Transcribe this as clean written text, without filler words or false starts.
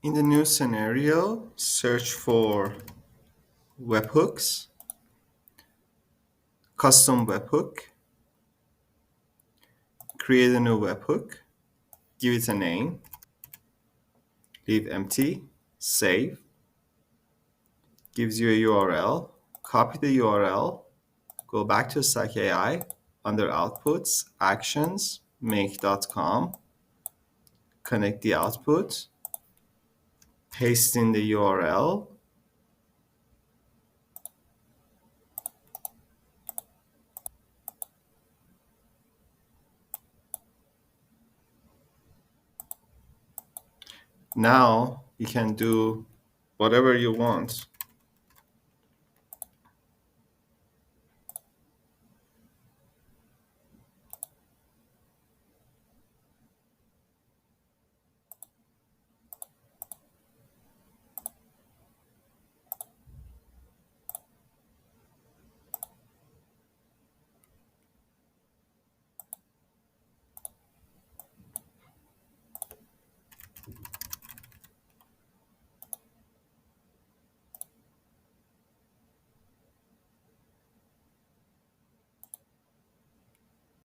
In the new scenario, search for webhooks, custom webhook, create a new webhook, give it a name, leave empty, save, gives you a URL, copy the URL, go back to Stack AI, under outputs, actions, make.com, connect the output, paste in the URL, now you can do whatever you want.